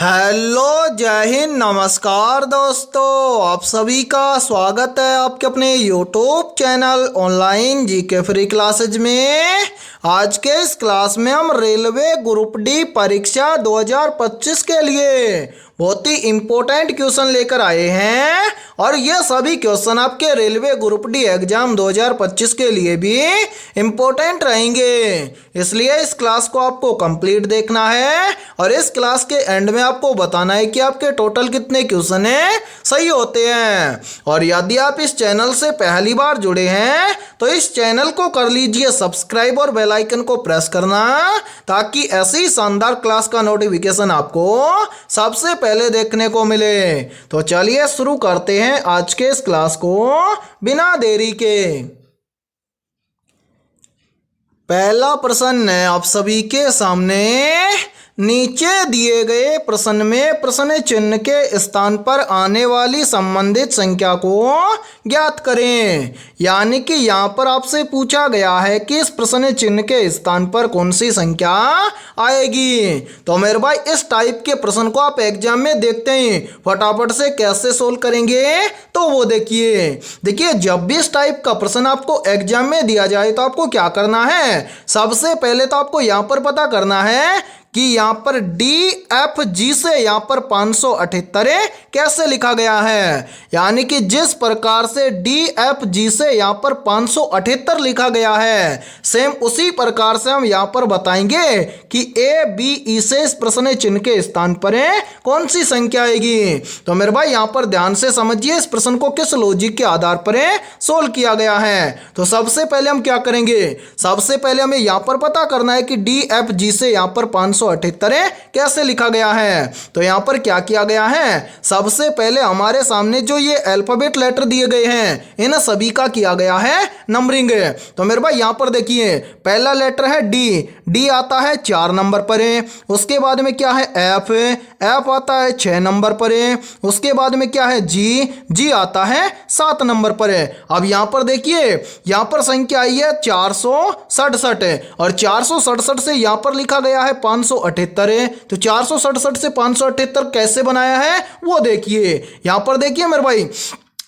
Hello, जय हिंद, नमस्कार दोस्तों। आप सभी का स्वागत है आपके अपने YouTube channel online GK free classes में। आज के इस क्लास में हम रेलवे ग्रुप डी परीक्षा 2025 के लिए बहुत ही इम्पोर्टेंट क्वेश्चन लेकर आए हैं और ये सभी क्वेश्चन आपके रेलवे ग्रुप डी एग्जाम 2025 के लिए भी इम्पोर्टेंट रहेंगे। इसलिए इस क्लास को आपको कंप्लीट देखना है और इस क्लास के एंड में आपको बताना है कि आपके टोटल कितने क्वेश्चन है सही होते हैं। और यदि आप इस चैनल से पहली बार जुड़े हैं तो इस चैनल को कर लीजिए सब्सक्राइब और बेल आइकन को प्रेस करना, ताकि ऐसी शानदार क्लास का नोटिफिकेशन आपको सबसे पहले देखने को मिले। तो चलिए शुरू करते हैं आज के इस क्लास को बिना देरी के। पहला प्रश्न है आप सभी के सामने। नीचे दिए गए प्रश्न में प्रश्न चिन्ह के स्थान पर आने वाली संबंधित संख्या को ज्ञात करें। यानी कि यहाँ पर आपसे पूछा गया है कि इस प्रश्न चिन्ह के स्थान पर कौन सी संख्या आएगी। तो मेरे भाई इस टाइप के प्रश्न को आप एग्जाम में देखते हैं, फटाफट से कैसे सोल्व करेंगे तो वो देखिए जब भी इस टाइप का प्रश्न आपको एग्जाम में दिया जाए तो आपको क्या करना है। सबसे पहले तो आपको यहाँ पर पता करना है कि यहाँ पर DFG से यहाँ पर 578 कैसे लिखा गया है। यानी कि जिस प्रकार से DFG से यहाँ पर 578 लिखा गया है, सेम उसी प्रकार से हम यहाँ पर बताएंगे कि ABE से इस प्रश्न चिन्ह के स्थान पर कौन सी संख्या आएगी। तो मेरे भाई यहाँ पर ध्यान से समझिए इस प्रश्न को किस लॉजिक के आधार पर सोल्व किया गया है। तो सबसे पहले हम क्या करेंगे, सबसे पहले हमें यहाँ पर पता करना है कि DFG से यहाँ पर 578 कैसे लिखा गया है। तो यहां पर क्या किया गया है, सबसे पहले हमारे सामने जो ये अल्फाबेट लेटर दिए गए हैं इन सभी का किया गया है नंबरिंग। तो मेरे भाई यहां पर देखिए पहला लेटर है डी आता है 4 नंबर पर है। उसके बाद में क्या है एफ आता है 6 नंबर पर है। उसके बाद में क्या है जी आता है 7 नंबर पर है। अब यहां पर देखिए यहां पर संख्या आई है 467 और 467 से यहां पर लिखा गया है 578 है। तो 467 से 578 कैसे बनाया है वो देखिए। यहां पर देखिए मेरे भाई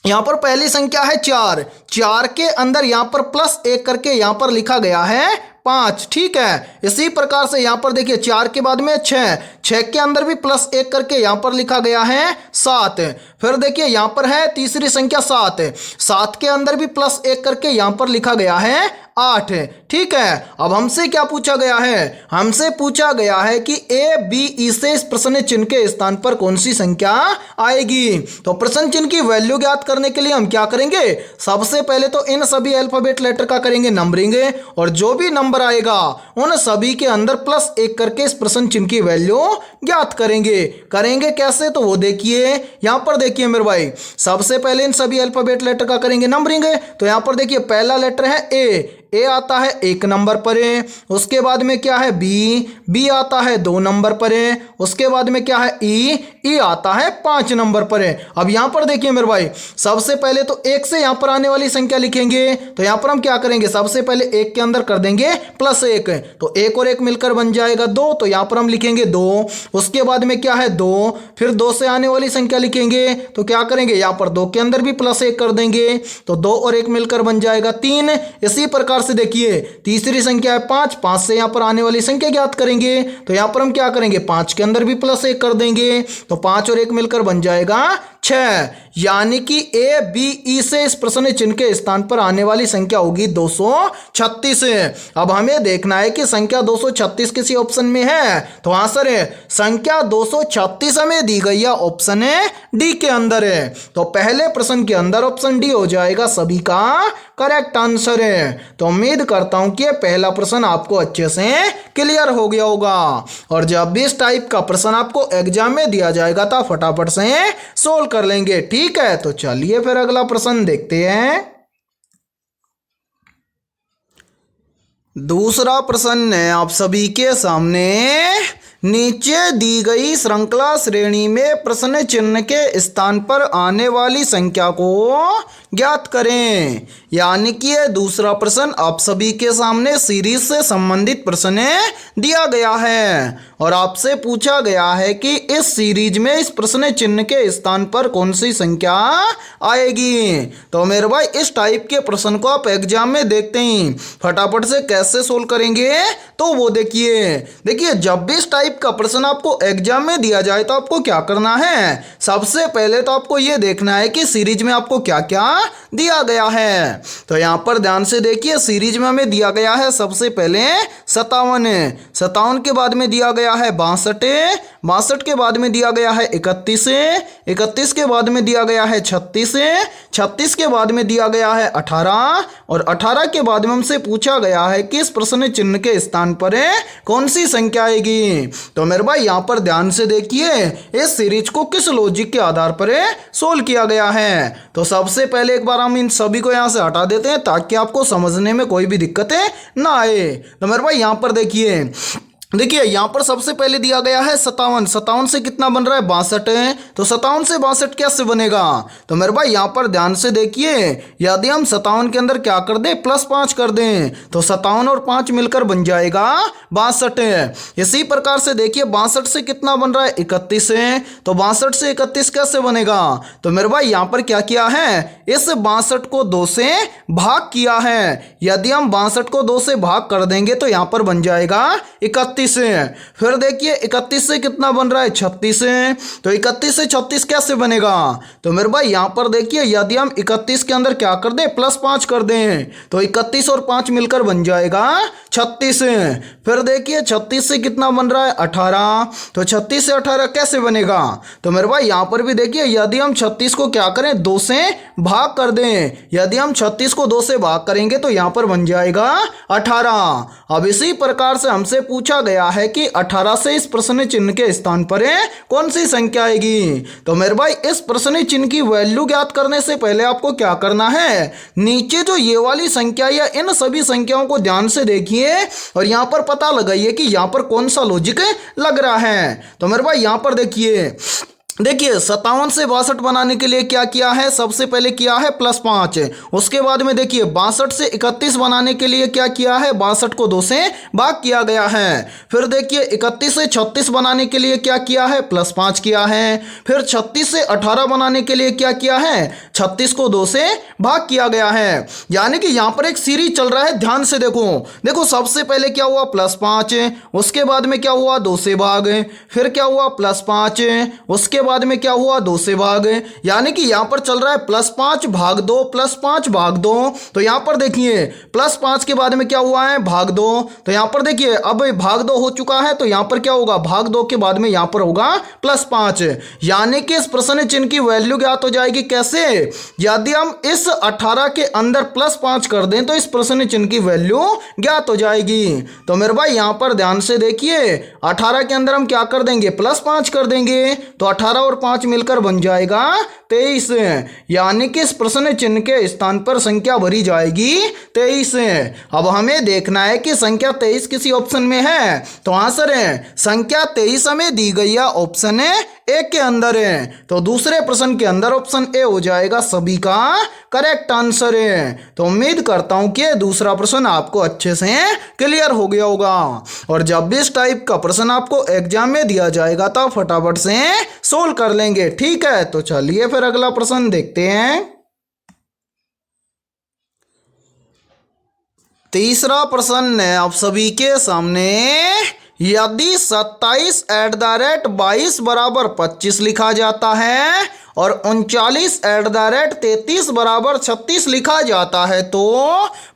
यहां पर पहली संख्या है 4 के अंदर यहां पर +1 करके यहां पर लिखा गया है 5। ठीक है, इसी प्रकार से यहां पर देखिए 4 के बाद में 6 के अंदर भी +1 करके यहां पर लिखा गया है 7। फिर देखिए यहां पर है तीसरी संख्या 7 के अंदर भी +1 करके यहां पर लिखा गया है 8। ठीक है, अब हमसे क्या पूछा गया है, हमसे पूछा गया है कि ABE से इस प्रश्न चिन्ह के स्थान पर कौन सी संख्या आएगी। तो प्रश्न चिन्ह की वैल्यू ज्ञात करने के लिए हम क्या करेंगे, सबसे पहले तो इन सभी अल्फाबेट लेटर का करेंगे नंबरिंग और जो भी नंबर आएगा उन सभी के अंदर +1 करके इस प्रश्न चिन्ह की वैल्यू ज्ञात करेंगे कैसे तो वो देखिए। यहां पर देखिए मेरे भाई सबसे पहले इन सभी अल्फाबेट लेटर का करेंगे नंबरिंग। तो यहां पर देखिए पहला लेटर है ए आता है 1 नंबर पर है। उसके बाद में क्या है बी आता है 2 नंबर पर है। उसके बाद में क्या है ई आता है 5 नंबर पर है। अब यहां पर देखिए मेरे भाई सबसे पहले तो 1 से यहां पर आने वाली संख्या लिखेंगे। तो यहां पर हम क्या करेंगे, सबसे पहले 1 के अंदर कर देंगे +1, तो 1 और 1 मिलकर बन जाएगा 2। तो यहां पर हम लिखेंगे 2। उसके बाद में क्या है 2, फिर 2 से आने वाली संख्या लिखेंगे। तो क्या करेंगे यहां पर 2 के अंदर भी +1 कर देंगे, तो 2 और 1 मिलकर बन जाएगा 3। इसी प्रकार से देखिए तीसरी संख्या है 5 से यहां पर आने वाली संख्या ज्ञात करेंगे। तो यहां पर हम क्या करेंगे 5 के अंदर भी +1 कर देंगे, तो 5 और 1 मिलकर बन जाएगा 6। यानी कि ABE से इस प्रश्न चिन्ह के स्थान पर आने वाली संख्या होगी 236। अब हमें देखना है कि संख्या 236 किसी ऑप्शन में है। तो आंसर है संख्या 236 हमें दी गई है ऑप्शन है डी के अंदर है। तो पहले प्रश्न के अंदर ऑप्शन डी हो जाएगा सभी का करेक्ट आंसर है। तो उम्मीद करता हूं कि पहला प्रश्न आपको अच्छे से क्लियर हो गया होगा और जब भी इस टाइप का प्रश्न आपको एग्जाम में दिया जाएगा तो फटाफट से सोल्व कर लेंगे। ठीक है, तो चलिए फिर अगला प्रश्न देखते हैं। दूसरा प्रश्न है आप सभी के सामने। नीचे दी गई श्रृंखला श्रेणी में प्रश्न चिन्ह के स्थान पर आने वाली संख्या को ज्ञात करें। यानी कि ये दूसरा प्रश्न आप सभी के सामने सीरीज से संबंधित प्रश्न दिया गया है और आपसे पूछा गया है कि इस सीरीज में इस प्रश्न चिन्ह के स्थान पर कौन सी संख्या आएगी। तो मेरे भाई इस टाइप के प्रश्न को आप एग्जाम में देखते ही फटाफट से कैसे सोल्व करेंगे तो वो देखिए जब भी इस टाइप का प्रश्न आपको एग्जाम में दिया जाए तो आपको क्या करना है, सबसे पहले तो आपको ये देखना है कि सीरीज में आपको क्या क्या दिया गया है। तो यहाँ पर ध्यान से देखिए, सीरीज में हमें दिया गया है सबसे पहले 57, 57 के बाद में दिया गया है 62, 62 के बाद में दिया गया है 31, 31 के बाद में दिया गया है 36, 36 के बाद में दिया गया है 18 और 18 के बाद में हमसे पूछा गया है कि इस प्रश्न चिन्ह के स्थान पर कौन सी संख्या आएगी। तो मेरे भाई यहाँ पर ध्यान से देखिए इस सीरीज को किस लॉजिक के आधार पर सोल्व किया गया है। तो सबसे पहले एक बार हम इन सभी को यहाँ से हटा देते हैं ताकि आपको समझने में कोई भी दिक्कत ना आए। तो मेरे भाई यहाँ पर देखिए यहाँ पर सबसे पहले दिया गया है 57, 57 से कितना बन रहा है 62, तो 57 से 62 कैसे बनेगा। तो मेरे भाई यहाँ पर ध्यान से देखिए, यदि हम 57 के अंदर क्या कर दें +5 कर दें तो 57 और 5 मिलकर बन जाएगा 62। इसी प्रकार से देखिए 62 से कितना बन रहा है 31 है, तो 62 से 31 कैसे बनेगा। तो मेरे भाई यहाँ पर क्या किया है, इस 62 को 2 से भाग किया है। यदि हम 62 को 2 से भाग कर देंगे तो यहाँ पर बन जाएगा 31। फिर देखिए 31 से कितना बन रहा है 36 है, तो 31 से 36 कैसे बनेगा। तो मेरे भाई यहाँ पर देखिए यदि हम 31 के अंदर क्या कर दें +5 कर दें तो 31 और 5 मिलकर बन जाएगा 36। फिर देखिए 36 से कितना बन रहा है 18, तो 36 से 18 कैसे बनेगा। तो मेरे भाई यहाँ पर भी देखिए यदि हम 36 को क्या करें 2 से भाग कर दें, यदि हम 36 को 2 से भाग करेंगे तो यहाँ पर बन जाएगा 18। अब इसी प्रकार से हमसे पूछा गया है कि 18 से इस प्रश्न चिन्ह के स्थान पर कौन सी संख्या आएगी। तो मेरे भाई इस प्रश्न चिन्ह की वैल्यू ज्ञात करने से पहले आपको क्या करना है, नीचे जो ये वाली संख्या या इन सभी संख्याओं को ध्यान से देखिए और यहाँ पर पता लगाइए कि यहाँ पर कौन सा लॉजिक लग रहा है। तो मेरे भाई यहाँ पर देखिए 57 से 62 बनाने के लिए क्या किया है, सबसे पहले किया है +5। उसके बाद में देखिए 62 से 31 बनाने के लिए क्या किया है, 62 को 2 से भाग किया गया है। फिर देखिए 31 से 36 बनाने के लिए क्या किया है, +5 किया है। फिर 36 से 18 बनाने के लिए क्या किया है, 36 को 2 से भाग किया गया है। यानी कि यहाँ पर एक सीरीज चल रहा है, ध्यान से देखो सबसे पहले क्या हुआ +5, उसके बाद में क्या हुआ 2 से भाग, फिर क्या हुआ +5, उसके बाद में क्या हुआ 2 से भाग। यानी कि यहां पर चल रहा है +5 भाग 2 +5 भाग 2। तो यहां पर देखिए +5 के बाद में क्या हुआ है भाग 2। तो यहां पर देखिए अब भाग 2 हो चुका है तो यहां पर क्या होगा भाग 2 के बाद में यहां पर होगा +5। यानी कि इस प्रश्न चिन्ह की वैल्यू ज्ञात हो जाएगी कैसे, यदि हम इस 18 के अंदर +5 कर दें तो इस प्रश्न चिन्ह की वैल्यू ज्ञात हो जाएगी। तो मेरे भाई यहां पर ध्यान से देखिए 18 के अंदर हम क्या कर देंगे +5 कर देंगे, तो 18 और 5 मिलकर बन जाएगा 23। यानी कि इस प्रश्न चिन्ह के स्थान पर संख्या भरी जाएगी 23। अब हमें देखना है कि संख्या 23 किसी ऑप्शन में है। तो आंसर है संख्या 23 हमें दी गई है ऑप्शन ए के अंदर है। तो दूसरे प्रश्न के अंदर ऑप्शन ए हो जाएगा सभी का करेक्ट आंसर है। तो उम्मीद करता हूं कि दूसरा प्रश्न आपको अच्छे से क्लियर हो गया होगा और जब भी इस टाइप का प्रश्न आपको एग्जाम में दिया जाएगा तो फटाफट से सोल्व कर लेंगे। ठीक है, तो चलिए फिर अगला प्रश्न देखते हैं। तीसरा प्रश्न है आप सभी के सामने, यदि 27 @ 22 = 25 लिखा जाता है और 39 @ 33 = 36 लिखा जाता है तो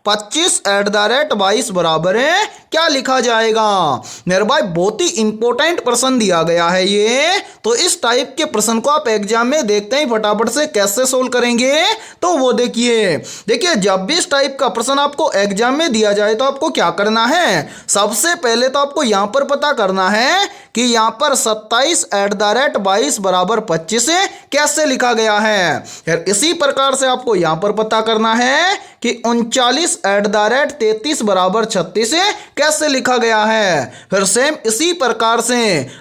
25 @ 22 बराबर है क्या लिखा जाएगा। मेरे भाई बहुत ही इंपॉर्टेंट प्रश्न दिया गया है ये। तो इस टाइप के प्रश्न को आप एग्जाम में देखते ही फटाफट से कैसे सोल्व करेंगे तो वो देखिए जब भी इस टाइप का प्रश्न आपको एग्जाम में दिया जाए तो आपको क्या करना है, सबसे पहले तो आपको यहां पर पता करना है कि यहां पर 27 @ 22 = 25 कैसे लिखा गया है। फिर इसी प्रकार से आपको यहां पर पता करना है कि 39 25@33 बराबर 36 कैसे लिखा गया है। फिर सेम इसी प्रकार से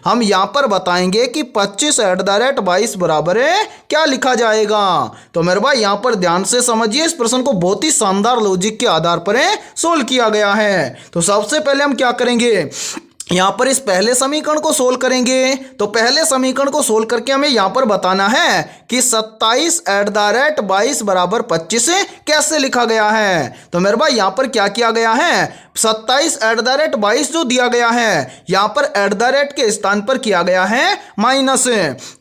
हम यहाँ पर बताएंगे कि 25/22 बराबर क्या लिखा जाएगा। तो मेरे भाई यहाँ पर ध्यान से समझिए, इस प्रश्न को बहुत ही शानदार लॉजिक के आधार पर सोल्व किया गया है। तो सबसे पहले हम क्या करेंगे, यहाँ पर इस पहले समीकरण को सोल्व करेंगे। तो पहले समीकरण को सोल्व करके हमें यहाँ पर बताना है कि 27/22 बराबर 25 कैसे लिखा गया है। तो मेरे भाई यहाँ पर क्या किया गया है, 27/22 जो दिया गया है यहाँ पर एट द रेट के स्थान पर किया गया है माइनस।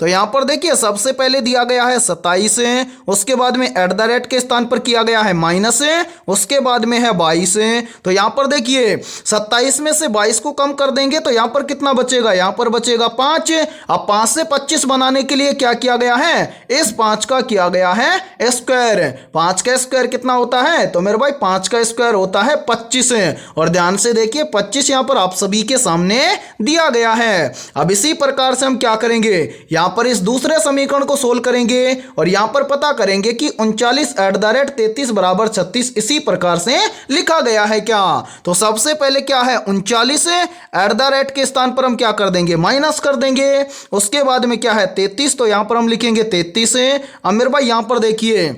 तो यहाँ पर देखिए सबसे पहले दिया गया है 27, उसके बाद में एट द रेट के स्थान पर किया गया है माइनस, उसके बाद में है 22। तो यहाँ पर देखिए 27 में से 22 को कम कर देंगे तो यहाँ पर कितना बचेगा, यहाँ पर बचेगा 5। अब 5 से 25 बनाने के लिए क्या किया गया है, इस 5 का किया गया है स्क्वायर। 5 का स्क्वायर कितना होता है, तो मेरे भाई 5 का स्क्वायर होता है 25। और ध्यान से देखिए 25 यहाँ पर आप सभी के सामने दिया गया है। अब इसी प्रकार से हम क्या करेंगे, यहाँ पर इस दूसरे समीकरण को सोल्व करेंगे और यहाँ पर पता करेंगे कि 39/33 बराबर 36 इसी प्रकार से लिखा गया है क्या। तो सबसे पहले क्या है 39 एट द रेट के स्थान पर हम क्या कर देंगे, माइनस कर देंगे। उसके बाद में क्या है 33, तो यहां पर हम लिखेंगे 33। अब मेरे भाई यहां पर देखिए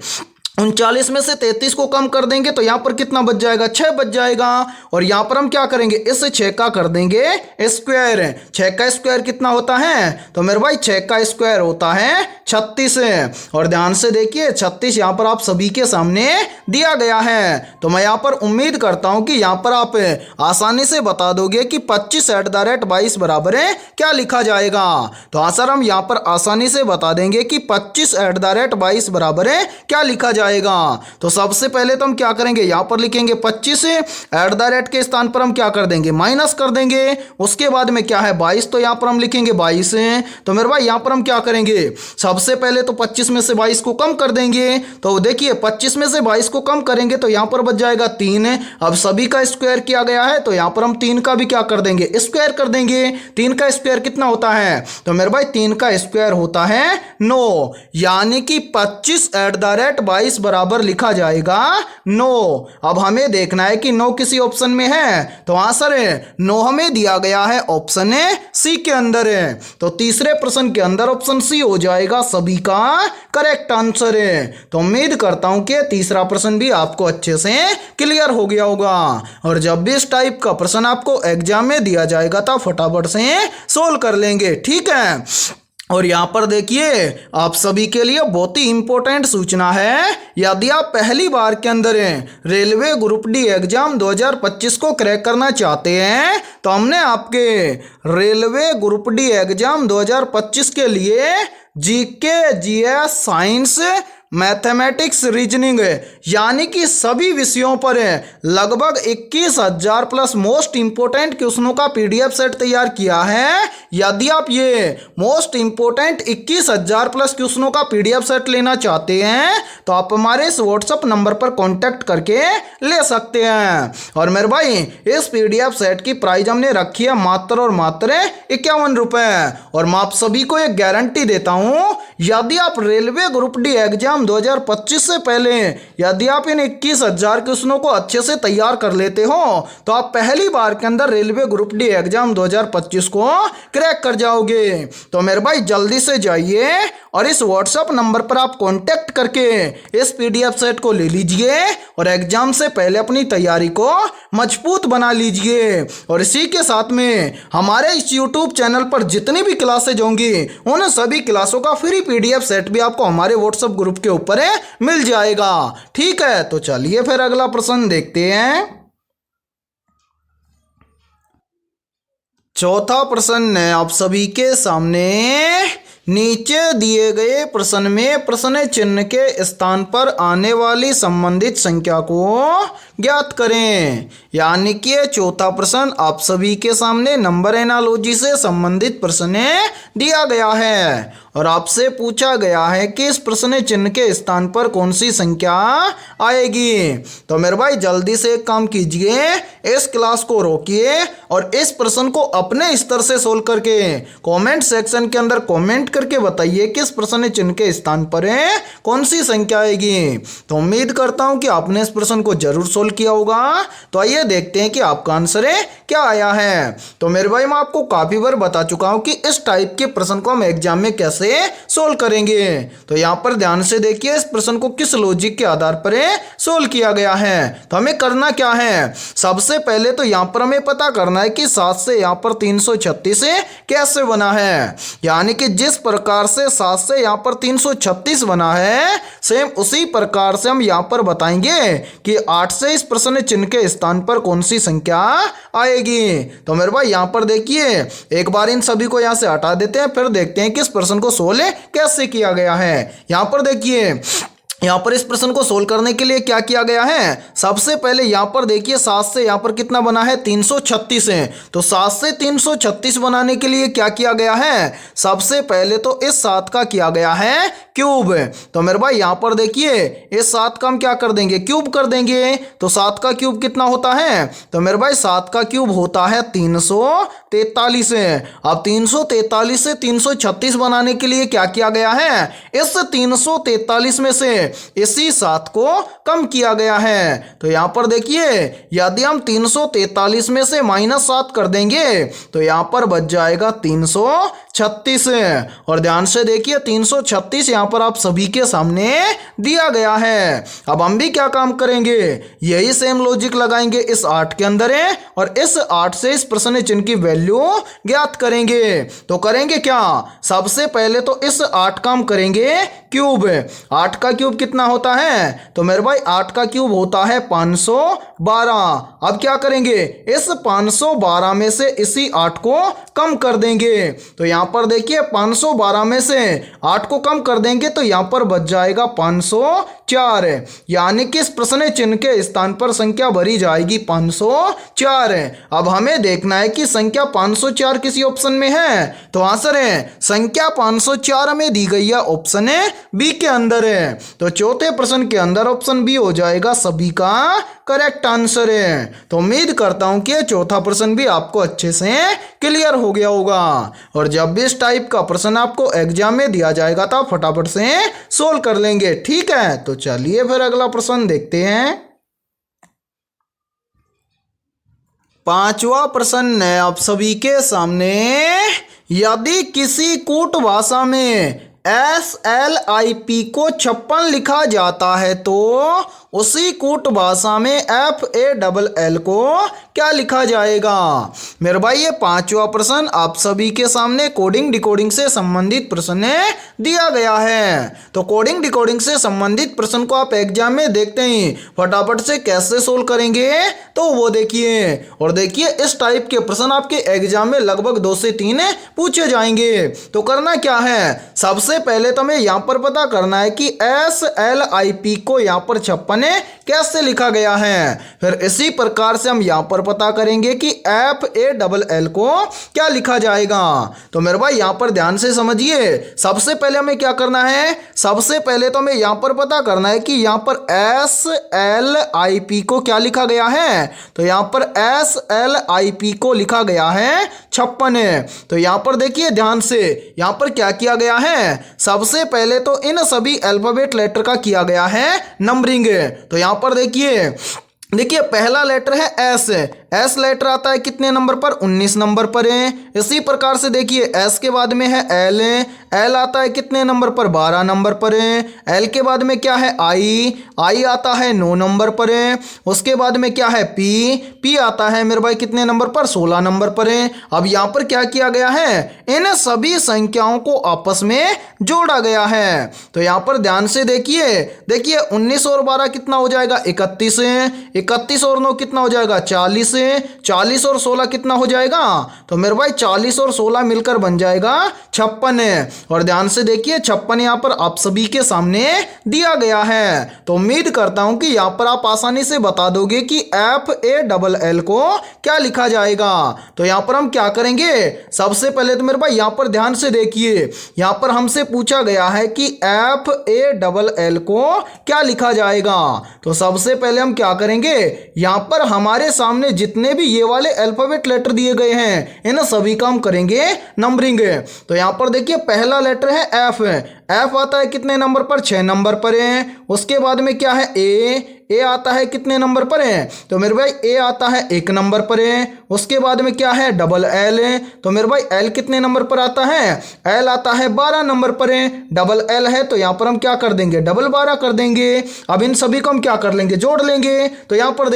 39 में से 33 को कम कर देंगे तो यहाँ पर कितना बच जाएगा, 6 बच जाएगा। और यहाँ पर हम क्या करेंगे, इस 6 का कर देंगे स्क्वायर। 6 का स्क्वायर कितना होता है, तो मेरे भाई 6 का स्क्वायर होता है 36। और ध्यान से देखिए 36 यहाँ पर आप सभी के सामने दिया गया है। तो मैं यहाँ पर उम्मीद करता हूँ कि यहाँ पर आप आसानी से बता दोगे कि 25/22 बराबर है क्या लिखा जाएगा। तो हाँ सर, हम यहाँ पर आसानी से बता देंगे कि 25/22 बराबर है क्या लिखा जाएगा। तो सबसे पहले तो हम क्या करेंगे, यहां पर लिखेंगे 25, एट द रेट के स्थान पर हम क्या कर देंगे, माइनस कर देंगे। उसके बाद में क्या है 22, तो यहां पर हम लिखेंगे 22। तो मेरे भाई यहां पर हम क्या करेंगे, सबसे पहले तो 25 में से 22 को कम कर देंगे। तो देखिए 25 में से 22 को कम करेंगे तो यहां पर बच जाएगा 3। अब सभी का स्क्वायर किया गया है तो यहां पर हम 3 का भी क्या कर देंगे, स्क्वायर कर देंगे। 3 का स्क्वायर कितना होता है, तो मेरे भाई 3 का स्क्वायर होता है 9, यानी कि 25 एट द रेट 22 बराबर लिखा जाएगा 9। अब हमें देखना है कि 9 किसी ऑप्शन में है, तो आंसर 9 हमें दिया गया है ऑप्शन सी के अंदर है। तो तीसरे प्रश्न के अंदर ऑप्शन सी हो जाएगा सभी का करेक्ट आंसर है। तो उम्मीद करता हूं कि तीसरा प्रश्न भी आपको अच्छे से क्लियर हो गया होगा। और जब भी इस टाइप का प्रश्न आपको एग्जाम में दिया जाएगा तो फटाफट से सोल्व कर लेंगे, ठीक है। और यहाँ पर देखिए आप सभी के लिए बहुत ही इंपॉर्टेंट सूचना है, यदि आप पहली बार के अंदर रेलवे ग्रुप डी एग्जाम 2025 को क्रैक करना चाहते हैं तो हमने आपके रेलवे ग्रुप डी एग्जाम 2025 के लिए GK, GS, science, mathematics, reasoning यानी कि सभी विषयों पर लगभग 21,000 प्लस मोस्ट इंपोर्टेंट क्वेश्चनों का पीडीएफ सेट तैयार किया है। यदि आप ये मोस्ट इंपोर्टेंट 21,000 प्लस क्वेश्चनों का पीडीएफ सेट लेना चाहते हैं तो आप हमारे इस व्हाट्सएप नंबर पर कांटेक्ट करके ले सकते हैं। और मेरे भाई इस पीडीएफ सेट की प्राइस हमने रखी है मात्र और मात्र 51 रुपये। और मैं आप सभी को एक गारंटी देता हूँ, यदि आप रेलवे ग्रुप डी एग्जाम 2025 से पहले यदि आप इन 21,000 क्वेश्चनों को अच्छे से तैयार कर लेते हो तो आप पहली बार के अंदर रेलवे ग्रुप डी एग्जाम 2025 को क्रैक कर जाओगे। तो मेरे भाई जल्दी से जाइए और इस व्हाट्सएप नंबर पर आप कांटेक्ट करके इस पीडीएफ सेट को ले लीजिए और एग्जाम से पहले अपनी तैयारी को मजबूत बना लीजिए। और इसी के साथ में हमारे इस यूट्यूब चैनल पर जितनी भी क्लासेज होंगी उन सभी क्लासों का फ्री पीडीएफ सेट भी आपको हमारे व्हाट्सएप ग्रुप के ऊपर मिल जाएगा, ठीक है। तो चलिए फिर अगला प्रश्न देखते हैं। चौथा प्रश्न है आप सभी के सामने, नीचे दिए गए प्रश्न में प्रश्न चिन्ह के स्थान पर आने वाली संबंधित संख्या को ज्ञात करें। यानी कि चौथा प्रश्न आप सभी के सामने नंबर एनालॉजी से संबंधित प्रश्न दिया गया है और आपसे पूछा गया है कि इस प्रश्न चिन्ह के स्थान पर कौन सी संख्या आएगी। तो मेरे भाई जल्दी से एक काम कीजिए, इस क्लास को रोकिए और इस प्रश्न को अपने स्तर से सोल्व करके कमेंट सेक्शन के अंदर कमेंट करके बताइए कि इस प्रश्न चिन्ह के स्थान पर कौन सी संख्या आएगी। तो उम्मीद करता हूं कि आपने इस प्रश्न को जरूर सोल्व सोल्व किया होगा। तो आइए देखते हैं कि आपका आंसर है क्या आया है। तो मेरे भाई मैं आपको काफी बार बता चुका हूं कि इस टाइप के प्रश्न को हम एग्जाम में कैसे सोल्व करेंगे। तो यहां पर ध्यान से देखिए इस प्रश्न को किस लॉजिक के आधार पर सोल्व किया गया है। तो हमें करना क्या है, सबसे पहले तो यहां पर हमें पता करना है कि 7 से यहां पर 336 कैसे बना है। यानी कि जिस प्रकार से 7 से यहां पर 336 बना है सेम उसी प्रकार से हम यहां पर बताएंगे कि 8 से इस प्रश्न चिन्ह के स्थान पर कौन सी संख्या आएगी। तो मेरे भाई यहां पर देखिए एक बार इन सभी को यहां से हटा देते हैं, फिर देखते हैं कि इस प्रश्न को सोल्व कैसे किया गया है। यहां पर देखिए यहाँ पर इस प्रश्न को सोल्व करने के लिए क्या किया गया है, सबसे पहले यहाँ पर देखिए 7 से यहाँ पर कितना बना है 336 है। तो 7 से 336 बनाने के लिए क्या किया गया है, सबसे पहले तो इस 7 का किया गया है क्यूब। तो मेरे भाई यहाँ पर देखिए इस 7 का हम क्या कर देंगे, क्यूब कर देंगे। तो 7 का क्यूब कितना होता है, तो मेरे भाई 7 का क्यूब होता है 343 है। अब 343 से 336 बनाने के लिए क्या किया गया है, इस 343 में से इसी 7 को कम किया गया है। तो यहां पर देखिए यदि हम 343 में से -7 कर देंगे तो यहां पर बच जाएगा 336। और ध्यान से देखिए 336 यहां पर आप सभी के सामने दिया गया है। अब हम भी क्या काम करेंगे, यही सेम लॉजिक लगाएंगे इस 8 के अंदर है और इस 8 से इस प्रश्न चिन्ह की वैल्यू ज्ञात करेंगे। तो करेंगे क्या, सबसे पहले तो इस 8 का हम करेंगे क्यूब। 8 का क्यूब कितना होता है, तो मेरे भाई 8 का क्यूब होता है 512। अब क्या करेंगे, इस 512 में से इसी 8 को कम कर देंगे। तो यहां पर देखिए 512 में से 8 को कम कर देंगे तो यहां पर बच जाएगा 504। यानी कि इस प्रश्न चिन्ह के स्थान पर संख्या भरी जाएगी 504। अब हमें देखना है कि संख्या 504 किसी ऑप्शन में है। तो आंसर है संख्या 504 में दी गई है ऑप्शन बी के अंदर है। तो चौथे प्रश्न के अंदर ऑप्शन बी हो जाएगा सभी का करेक्ट आंसर है। तो उम्मीद करता हूं कि चौथा प्रश्न भी आपको अच्छे से क्लियर हो गया होगा। और जब भी इस टाइप का प्रश्न आपको एग्जाम में दिया जाएगा तो आप फटाफट से सोल्व कर लेंगे, ठीक है। तो चलिए फिर अगला प्रश्न देखते हैं। 5वां प्रश्न है आप सभी के सामने, यदि किसी कूट भाषा में SLIP को 56 लिखा जाता है तो उसी कूट भाषा में FALL को क्या लिखा जाएगा। मेरे भाई ये 5वां प्रश्न आप सभी के सामने कोडिंग डिकोडिंग से संबंधित प्रश्न दिया गया है। तो कोडिंग डिकोडिंग से संबंधित प्रश्न को आप एग्जाम में देखते ही फटाफट से कैसे सोल्व करेंगे तो वो देखिए। और देखिए इस टाइप के प्रश्न आपके एग्जाम में लगभग 2 से 3 पूछे जाएंगे। तो करना क्या है, सबसे पहले तो हमें यहाँ पर पता करना है कि SLIP को यहाँ पर 56 कैसे लिखा गया है। फिर इसी प्रकार से हम यहाँ पर पता करेंगे कि FALL को क्या लिखा जाएगा। तो मेरे भाई यहाँ पर ध्यान से समझिए, सबसे पहले हमें क्या करना है, सबसे पहले तो हमें यहाँ पर पता करना है कि यहाँ पर SLIP को क्या लिखा गया है। तो यहाँ पर SLIP को लिखा गया है 56। तो यहाँ पर देखिए ध्यान से यहाँ पर क्या किया गया है, सबसे पहले तो इन सभी अल्फाबेट लेटर का किया गया है नंबरिंग। तो यहां पर देखिए पहला लेटर है एस लेटर आता है कितने नंबर पर, 19 नंबर पर है। इसी प्रकार से देखिए एस के बाद में है एल आता है कितने नंबर पर, 12 नंबर पर है। एल के बाद में क्या है आई आता है 9 नंबर पर है। उसके बाद में क्या है पी आता है मेरे भाई कितने नंबर पर, 16 नंबर पर है। अब यहाँ पर क्या किया गया है, इन सभी संख्याओं को आपस में जोड़ा गया है। तो यहाँ पर ध्यान से देखिए 19 और 12 कितना हो जाएगा, 31 है। 31 और 9 कितना हो जाएगा, 40 है। 40 और 16 कितना हो जाएगा, तो मेरे भाई 40 और 16 मिलकर बन जाएगा 56 है। और ध्यान से देखिए 56 यहाँ पर आप सभी के सामने दिया गया है। तो उम्मीद करता हूं कि यहाँ पर आप आसानी से बता दोगे कि FALL को क्या लिखा जाएगा। तो यहाँ पर हम क्या करेंगे, सबसे पहले तो मेरे भाई यहाँ पर ध्यान से देखिए, यहाँ पर हमसे पूछा गया है कि FALL को क्या लिखा जाएगा। तो सबसे पहले हम क्या करेंगे, यहां पर हमारे सामने जितने भी ये वाले अल्फाबेट लेटर दिए गए हैं इन सभी का हम करेंगे नंबरिंग। तो यहां पर देखिए पहला लेटर है एफ आता है कितने नंबर पर, 6 नंबर पर है। उसके बाद में क्या है, ए आता है कितने नंबर पर है, तो मेरे भाई ए आता है 1 नंबर पर है। उसके बाद में क्या है, डबल एल है, तो मेरे भाई एल कितने नंबर पर आता है, एल आता है 12 नंबर पर है। डबल एल है तो यहाँ पर हम क्या कर देंगे, डबल 12 कर देंगे। अब इन सभी को हम क्या कर लेंगे, जोड़ लेंगे। तो यहाँ पर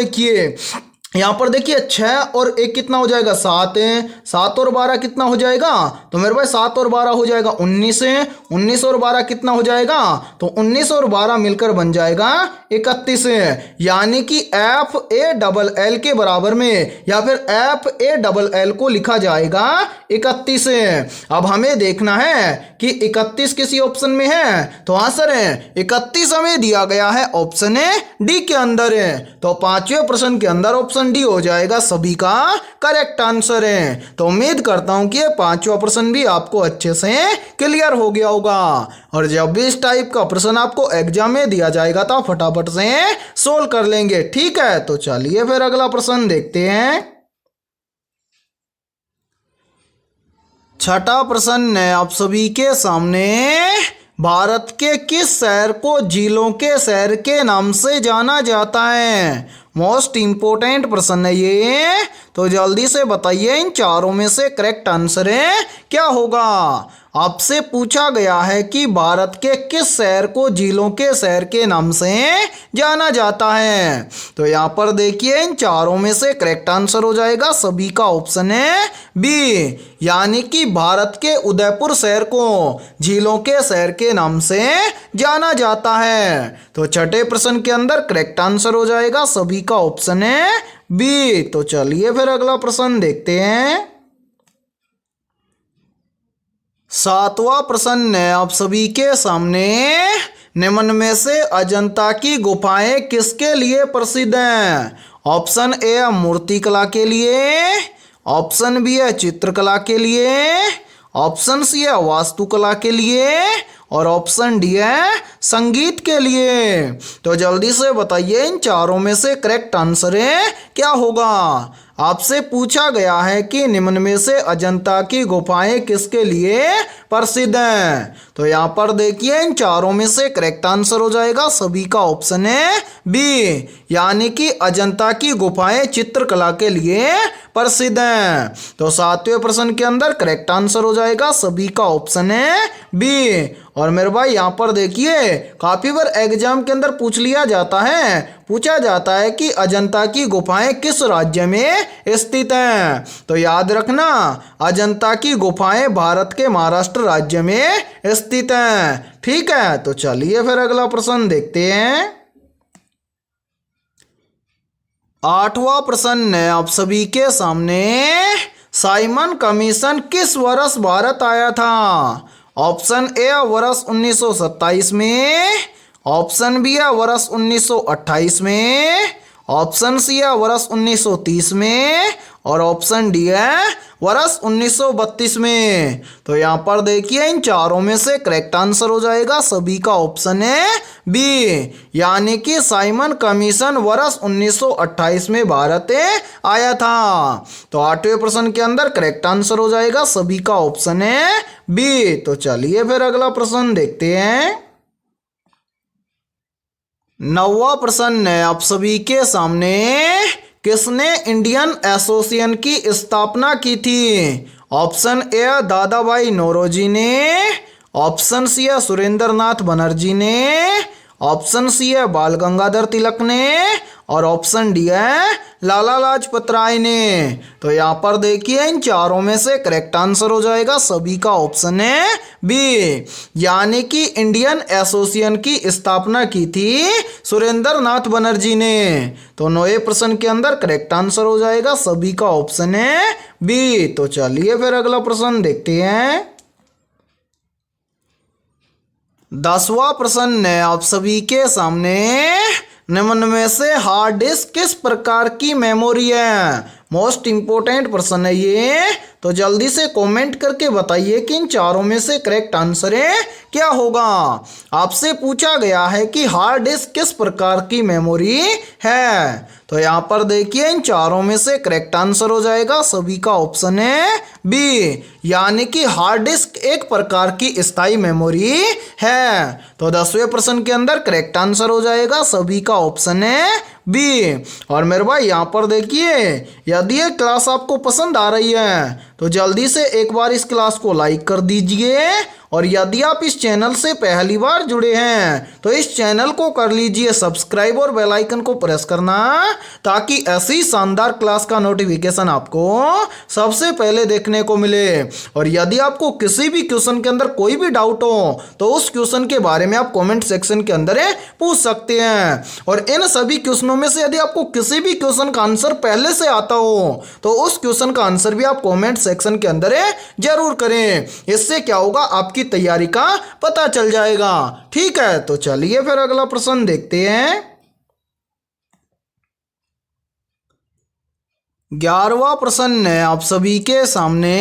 देखिए, 6 और 1 कितना हो जाएगा, 7 है। 7 और 12 कितना हो जाएगा, तो मेरे भाई 7 और 12 हो जाएगा 19 है। 19 और 12 कितना हो जाएगा, तो 19 और 12 मिलकर बन जाएगा 31 है। यानी कि एफ ए डबल एल के बराबर में या फिर एफ ए डबल एल को लिखा जाएगा 31 है। अब हमें देखना है कि 31 किसी ऑप्शन में है, तो आंसर है 31 हमें दिया गया है ऑप्शन ए डी के अंदर है। तो 5वें प्रश्न के अंदर ऑप्शन डी हो जाएगा सभी का करेक्ट आंसर है। तो उम्मीद करता हूं कि ये 5वां प्रश्न भी आपको अच्छे से क्लियर हो गया होगा। और जब भी इस टाइप का प्रश्न आपको एग्जाम में दिया जाएगा तो फटाफट से सोल्व कर लेंगे, ठीक है। तो चलिए फिर अगला प्रश्न देखते हैं। 6ठा प्रश्न है आप सभी के सामने, भारत के किस शहर को झीलों के शहर के नाम से जाना जाता है। मोस्ट इंपोर्टेंट प्रश्न है ये, तो जल्दी से बताइए इन चारों में से करेक्ट आंसर है क्या होगा। आपसे पूछा गया है कि भारत के किस शहर को झीलों के शहर के नाम से जाना जाता है। तो यहाँ पर देखिए इन चारों में से करेक्ट आंसर हो जाएगा सभी का ऑप्शन है बी, यानी कि भारत के उदयपुर शहर को झीलों के शहर के नाम से जाना जाता है। तो छठे प्रश्न के अंदर करेक्ट आंसर हो जाएगा सभी का ऑप्शन है बी। तो चलिए फिर अगला प्रश्न देखते हैं। 7वां प्रश्न है आप सभी के सामने, निम्न में से अजंता की गुफाएं किसके लिए प्रसिद्ध हैं। ऑप्शन ए है मूर्तिकला के लिए, ऑप्शन बी है चित्रकला के लिए, ऑप्शन सी है वास्तुकला के लिए और ऑप्शन डी है संगीत के लिए। तो जल्दी से बताइए इन चारों में से करेक्ट आंसर है क्या होगा। आपसे पूछा गया है कि निम्न में से अजंता की गुफाएं किसके लिए प्रसिद्ध हैं। तो यहाँ पर देखिए इन चारों में से करेक्ट आंसर हो जाएगा सभी का ऑप्शन है बी, यानी कि अजंता की गुफाएं चित्रकला के लिए प्रसिद्ध हैं। तो 7वें प्रश्न के अंदर करेक्ट आंसर हो जाएगा सभी का ऑप्शन है बी। और मेरे भाई यहाँ पर देखिए काफी बार एग्जाम के अंदर पूछा जाता है कि अजंता की गुफाएं किस राज्य में स्थित हैं। तो याद रखना अजंता की गुफाएं भारत के महाराष्ट्र राज्य में स्थित हैं, ठीक है। तो चलिए फिर अगला प्रश्न देखते हैं। 8वां प्रश्न है आप सभी के सामने, साइमन कमीशन किस वर्ष भारत आया था। ऑप्शन ए वर्ष 1927 में, ऑप्शन बी है वर्ष 1928 में, ऑप्शन सी है वर्ष 1930 में और ऑप्शन डी है वर्ष 1932 में। तो यहाँ पर देखिए इन चारों में से करेक्ट आंसर हो जाएगा सभी का ऑप्शन है बी, यानी कि साइमन कमीशन वर्ष 1928 में भारत आया था। तो 8वें प्रश्न के अंदर करेक्ट आंसर हो जाएगा सभी का ऑप्शन है बी। तो चलिए फिर अगला प्रश्न देखते हैं। 9वां प्रश्न है आप सभी के सामने, किसने इंडियन एसोसिएशन की स्थापना की थी। ऑप्शन ए दादा भाई नौरोजी ने, ऑप्शन सी है सुरेंद्र नाथ बनर्जी ने, ऑप्शन सी है बाल गंगाधर तिलक ने और ऑप्शन डी है लाला लाजपत राय ने। तो यहाँ पर देखिए इन चारों में से करेक्ट आंसर हो जाएगा सभी का ऑप्शन है बी, यानी कि इंडियन एसोसिएशन की स्थापना की थी सुरेंद्र नाथ बनर्जी ने। तो 9वें प्रश्न के अंदर करेक्ट आंसर हो जाएगा सभी का ऑप्शन है बी। तो चलिए फिर अगला प्रश्न देखते हैं। 10वां प्रश्न है आप सभी के सामने, निम्न में से हार्ड डिस्क किस प्रकार की मेमोरी है। मोस्ट इंपोर्टेंट प्रश्न है ये, तो जल्दी से कमेंट करके बताइए कि इन चारों में से करेक्ट आंसर है क्या होगा। आपसे पूछा गया है कि हार्ड डिस्क किस प्रकार की मेमोरी है, तो यहाँ पर देखिए इन चारों में से करेक्ट आंसर हो जाएगा सभी का ऑप्शन है बी, यानी कि हार्ड डिस्क एक प्रकार की स्थायी मेमोरी है। तो 10वें प्रश्न के अंदर करेक्ट आंसर हो जाएगा सभी का ऑप्शन है बी। और मेरे भाई यहाँ पर देखिए, यदि ये क्लास आपको पसंद आ रही है तो जल्दी से एक बार इस क्लास को लाइक कर दीजिए, और यदि आप इस चैनल से पहली बार जुड़े हैं तो इस चैनल को कर लीजिए सब्सक्राइब और बेल आइकन को प्रेस करना, ताकि ऐसी शानदार क्लास का नोटिफिकेशन आपको सबसे पहले देखने को मिले। और यदि आपको किसी भी क्वेश्चन के अंदर कोई भी डाउट हो तो उस क्वेश्चन के बारे में आप कमेंट सेक्शन के अंदर पूछ सकते हैं। और इन सभी क्वेश्चनों में से यदि आपको किसी भी क्वेश्चन का आंसर पहले से आता हो तो उस क्वेश्चन का आंसर भी आप कमेंट सेक्शन के अंदर जरूर करें। इससे क्या होगा, आपकी तैयारी का पता चल जाएगा। ठीक है, तो चलिए फिर अगला प्रश्न देखते हैं। 11वां प्रश्न है आप सभी के सामने,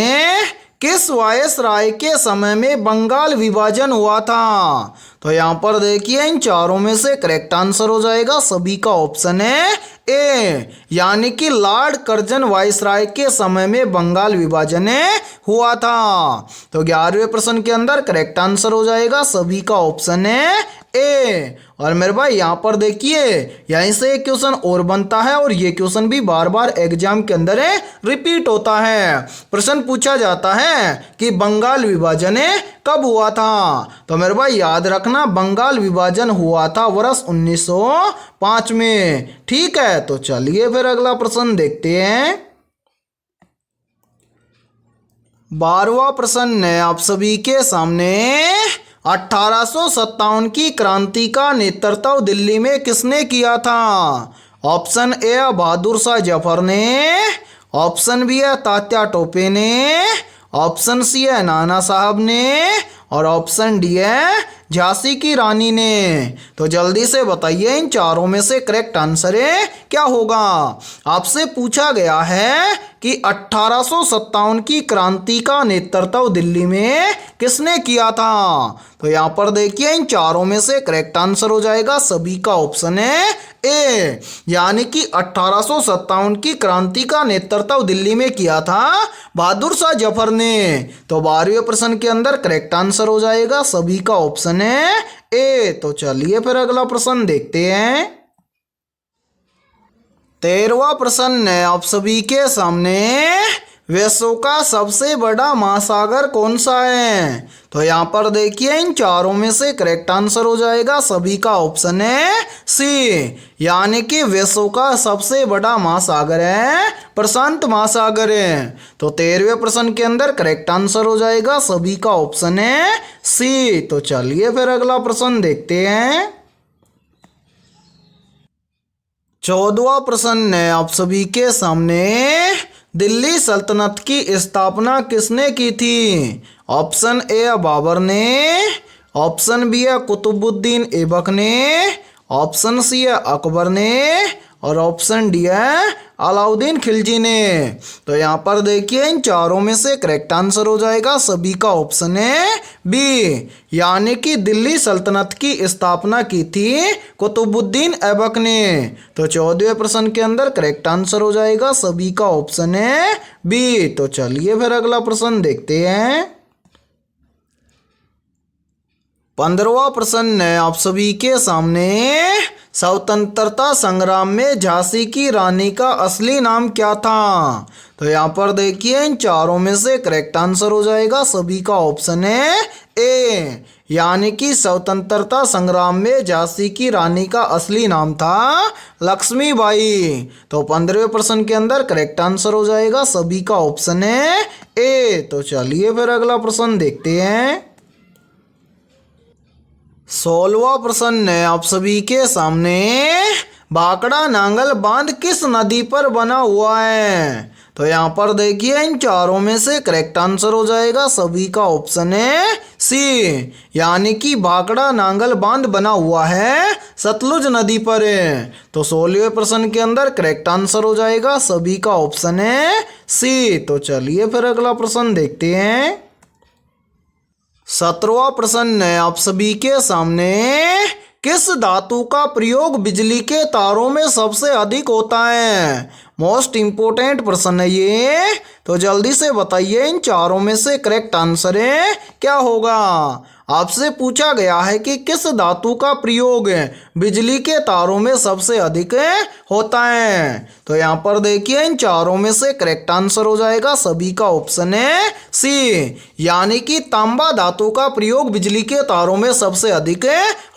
किस वायसराय के समय में बंगाल विभाजन हुआ था। तो यहाँ पर देखिए इन चारों में से करेक्ट आंसर हो जाएगा सभी का ऑप्शन है ए, यानी कि लॉर्ड कर्जन वायसराय के समय में बंगाल विभाजन हुआ था। तो 11वें प्रश्न के अंदर करेक्ट आंसर हो जाएगा सभी का ऑप्शन है ए। और मेरे भाई यहाँ पर देखिए, यहीं से एक क्वेश्चन और बनता है, और ये क्वेश्चन भी बार बार एग्जाम के अंदर रिपीट होता है। प्रश्न पूछा जाता है कि बंगाल विभाजन कब हुआ था। तो मेरे भाई याद रखना, बंगाल विभाजन हुआ था वर्ष 1905 में। ठीक है, तो चलिए फिर अगला प्रश्न देखते हैं। 12वां प्रश्न है आप सभी के सामने, 1857 की क्रांति का नेतृत्व दिल्ली में किसने किया था। ऑप्शन ए बहादुर शाह जफर ने, ऑप्शन बी है तात्या टोपे ने, ऑप्शन सी है नाना साहब ने, और ऑप्शन डी है झांसी की रानी ने। तो जल्दी से बताइए इन चारों में से करेक्ट आंसर क्या होगा। आपसे पूछा गया है कि 1857 की क्रांति का नेतृत्व दिल्ली में किसने किया था। तो यहाँ पर देखिए इन चारों में से करेक्ट आंसर हो जाएगा सभी का ऑप्शन है ए, यानी कि 1857 की क्रांति का नेतृत्व दिल्ली में किया था बहादुर शाह जफर ने। तो 12वें प्रश्न के अंदर करेक्ट आंसर हो जाएगा सभी का ऑप्शन है ए। तो चलिए फिर अगला प्रश्न देखते हैं। 13वां प्रश्न है आप सभी के सामने, विश्व का सबसे बड़ा महासागर कौन सा है। तो यहाँ पर देखिए इन चारों में से करेक्ट आंसर हो जाएगा सभी का ऑप्शन है सी, यानी कि विश्व का सबसे बड़ा महासागर है प्रशांत महासागर है। तो 13वें प्रश्न के अंदर करेक्ट आंसर हो जाएगा सभी का ऑप्शन है सी। तो चलिए फिर अगला प्रश्न देखते हैं। 14वां प्रश्न है आप सभी के सामने, दिल्ली सल्तनत की स्थापना किसने की थी। ऑप्शन ए बाबर ने, ऑप्शन बी है कुतुबुद्दीन ऐबक ने, ऑप्शन सी है अकबर ने, और ऑप्शन डी है अलाउद्दीन खिलजी ने। तो यहाँ पर देखिए इन चारों में से करेक्ट आंसर हो जाएगा सभी का ऑप्शन है बी, यानी कि दिल्ली सल्तनत की स्थापना की थी कुतुबुद्दीन ऐबक ने। तो 14वें प्रश्न के अंदर करेक्ट आंसर हो जाएगा सभी का ऑप्शन है बी। तो चलिए फिर अगला प्रश्न देखते हैं। 15वां प्रश्न है आप सभी के सामने, स्वतंत्रता संग्राम में झांसी की रानी का असली नाम क्या था। तो यहाँ पर देखिए इन चारों में से करेक्ट आंसर हो जाएगा सभी का ऑप्शन है ए, यानी कि स्वतंत्रता संग्राम में झांसी की रानी का असली नाम था लक्ष्मीबाई। तो 15वें प्रश्न के अंदर करेक्ट आंसर हो जाएगा सभी का ऑप्शन है ए। तो चलिए फिर अगला प्रश्न देखते हैं। 16वां प्रश्न है आप सभी के सामने, भाखड़ा नांगल बांध किस नदी पर बना हुआ है। तो यहाँ पर देखिए इन चारों में से करेक्ट आंसर हो जाएगा सभी का ऑप्शन है सी यानी कि भाखड़ा नांगल बांध बना हुआ है सतलुज नदी पर। तो 16वें प्रश्न के अंदर करेक्ट आंसर हो जाएगा सभी का ऑप्शन है सी। तो चलिए फिर अगला प्रश्न देखते हैं। 17वां प्रश्न है आप सभी के सामने। किस धातु का प्रयोग बिजली के तारों में सबसे अधिक होता है? मोस्ट इंपोर्टेंट प्रश्न है ये, तो जल्दी से बताइए इन चारों में से करेक्ट आंसर है क्या होगा। आपसे पूछा गया है कि किस धातु का प्रयोग बिजली के तारों में सबसे अधिक होता है। तो यहाँ पर देखिए इन चारों में से करेक्ट आंसर हो जाएगा सभी का ऑप्शन है सी, यानी कि तांबा धातु का प्रयोग बिजली के तारों में सबसे अधिक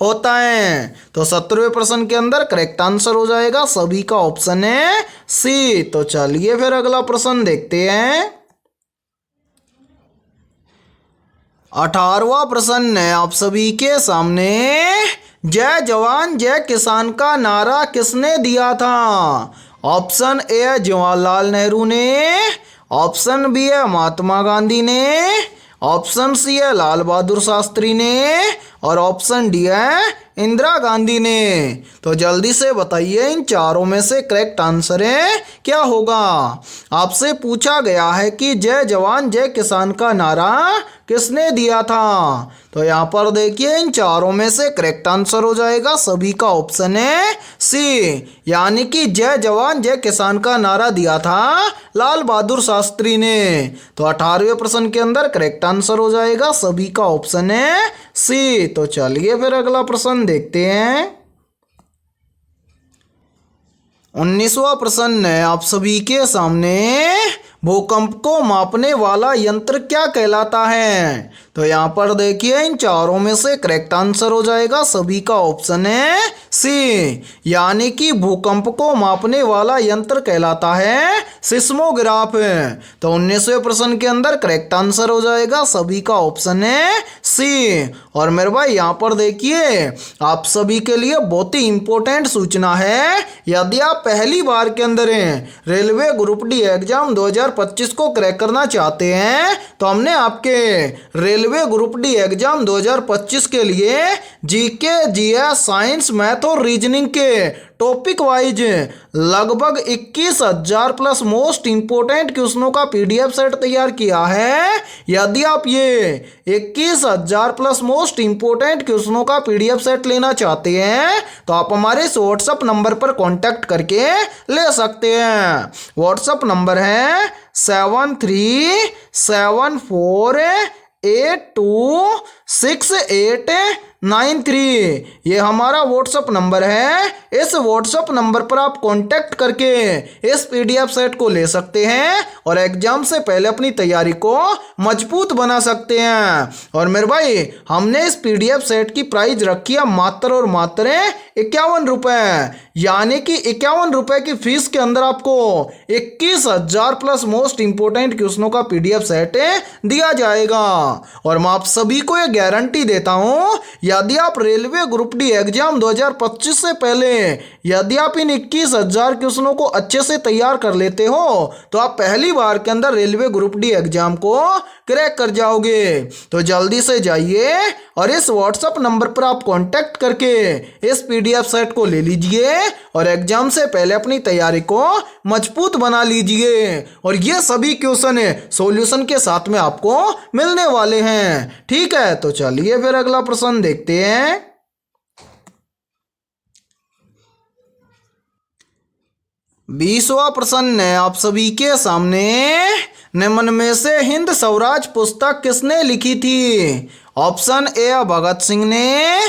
होता है। तो 17वें प्रश्न के अंदर करेक्ट आंसर हो जाएगा सभी का ऑप्शन है सी। तो चलिए फिर अगला प्रश्न देखते हैं। 18वां प्रश्न है आप सभी के सामने। जय जवान जय किसान का नारा किसने दिया था? ऑप्शन ए है जवाहरलाल नेहरू ने, ऑप्शन बी है महात्मा गांधी ने, ऑप्शन सी है लाल बहादुर शास्त्री ने और ऑप्शन डी है इंदिरा गांधी ने। तो जल्दी से बताइए इन चारों में से करेक्ट आंसर है क्या होगा। आपसे पूछा गया है कि जय जवान जय किसान का नारा किसने दिया था। तो यहाँ पर देखिए इन चारों में से करेक्ट आंसर हो जाएगा सभी का ऑप्शन है सी, यानी कि जय जवान जय किसान का नारा दिया था लाल बहादुर शास्त्री ने। तो 18वें प्रश्न के अंदर करेक्ट आंसर हो जाएगा सभी का ऑप्शन है सी। तो चलिए फिर अगला प्रश्न देखते हैं। 19वां प्रश्न है आप सभी के सामने। भूकंप को मापने वाला यंत्र क्या कहलाता है? तो यहाँ पर देखिए इन चारों में से करेक्ट आंसर हो जाएगा सभी का ऑप्शन है सी, यानी कि भूकंप को मापने वाला यंत्र कहलाता है सिस्मोग्राफ। तो 19वें प्रश्न के अंदर करेक्ट आंसर हो जाएगा सभी का ऑप्शन है सी। और मेरे भाई यहाँ पर देखिए आप सभी के लिए बहुत ही इंपॉर्टेंट सूचना है। यदि आप पहली बार के अंदर रेलवे ग्रुप डी एग्जाम 2025 को क्रैक करना चाहते हैं तो हमने आपके रेलवे ग्रुप डी एग्जाम 2025 के लिए जीके जीएस साइंस मैथ और रीजनिंग के टॉपिक वाइज लगभग 21,000 प्लस मोस्ट इंपोर्टेंट क्वेश्चनों का पीडीएफ सेट तैयार किया है। यदि आप ये 21,000 प्लस मोस्ट इंपोर्टेंट क्वेश्चनों का पीडीएफ सेट लेना चाहते हैं तो आप हमारे इस व्हाट्सएप नंबर पर कांटेक्ट करके ले सकते हैं। व्हाट्सएप नंबर है 7374826893। ये हमारा व्हाट्सएप नंबर है। इस व्हाट्सएप नंबर पर आप कांटेक्ट करके इस पीडीएफ सेट को ले सकते हैं और एग्जाम से पहले अपनी तैयारी को मजबूत बना सकते हैं। और मेरे भाई हमने इस पीडीएफ सेट की प्राइस रखी है मात्र और मात्र 51 रुपये, यानी कि 51 रुपये की फीस के अंदर आपको 21,000 प्लस मोस्ट इंपोर्टेंट क्वेश्चनों का पीडीएफ सेट दिया जाएगा। और मैं आप सभी को ये गारंटी देता हूँ यदि आप रेलवे ग्रुप डी एग्जाम 2025 से पहले यदि आप इन 21,000 क्वेश्चनों को अच्छे से तैयार कर लेते हो तो आप पहली बार के अंदर रेलवे ग्रुप डी एग्जाम को क्रैक कर जाओगे। तो जल्दी से जाइए और इस व्हाट्सएप नंबर पर आप कांटेक्ट करके इस पीडीएफ सेट को ले लीजिए और एग्जाम से पहले अपनी तैयारी को मजबूत बना लीजिए। और ये सभी क्वेश्चन सॉल्यूशन के साथ में आपको मिलने वाले हैं। ठीक है, तो चलिए फिर अगला प्रश्न देखते हैं। 20वां प्रश्न है आप सभी के सामने। निम्न में से हिंद स्वराज पुस्तक किसने लिखी थी? ऑप्शन ए है भगत सिंह ने,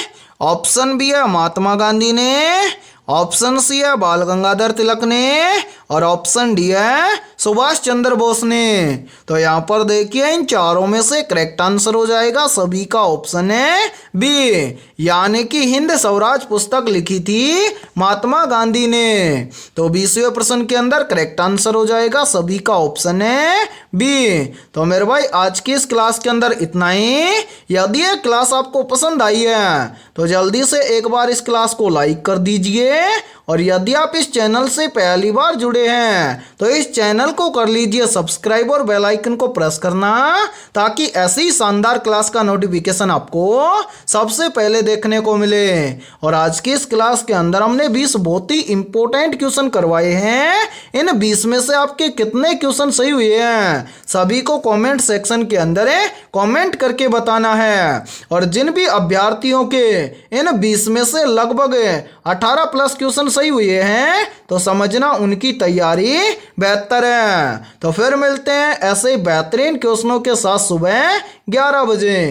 ऑप्शन बी है महात्मा गांधी ने, ऑप्शन सी है बाल गंगाधर तिलक ने और ऑप्शन डी है सुभाष चंद्र बोस ने। तो यहाँ पर देखिए इन चारों में से करेक्ट आंसर हो जाएगा सभी का ऑप्शन है बी, यानी कि हिंद स्वराज पुस्तक लिखी थी महात्मा गांधी ने। तो 20वें प्रश्न के अंदर करेक्ट आंसर हो जाएगा सभी का ऑप्शन है बी। तो मेरे भाई आज की इस क्लास के अंदर इतना ही। यदि ये क्लास आपको पसंद आई है तो जल्दी से एक बार इस क्लास को लाइक कर दीजिए और यदि आप इस चैनल से पहली बार जुड़े जुड़े हैं तो इस चैनल को कर लीजिए सब्सक्राइब और बेल आइकन को प्रेस करना, ताकि ऐसी शानदार क्लास का नोटिफिकेशन आपको सबसे पहले देखने को मिले। और आज की इस क्लास के अंदर हमने 20 बहुत ही इंपॉर्टेंट क्वेश्चन करवाए हैं। इन 20 में से आपके कितने क्वेश्चन सही हुए हैं सभी को कमेंट सेक्शन के अंदर कमेंट करके बताना है। और जिन भी अभ्यर्थियों के इन 20 में से लगभग 18 प्लस क्वेश्चन सही हुए हैं तो समझना उनकी तैयारी बेहतर है। तो फिर मिलते हैं ऐसे ही बेहतरीन क्वेश्चनों के साथ सुबह 11 बजे।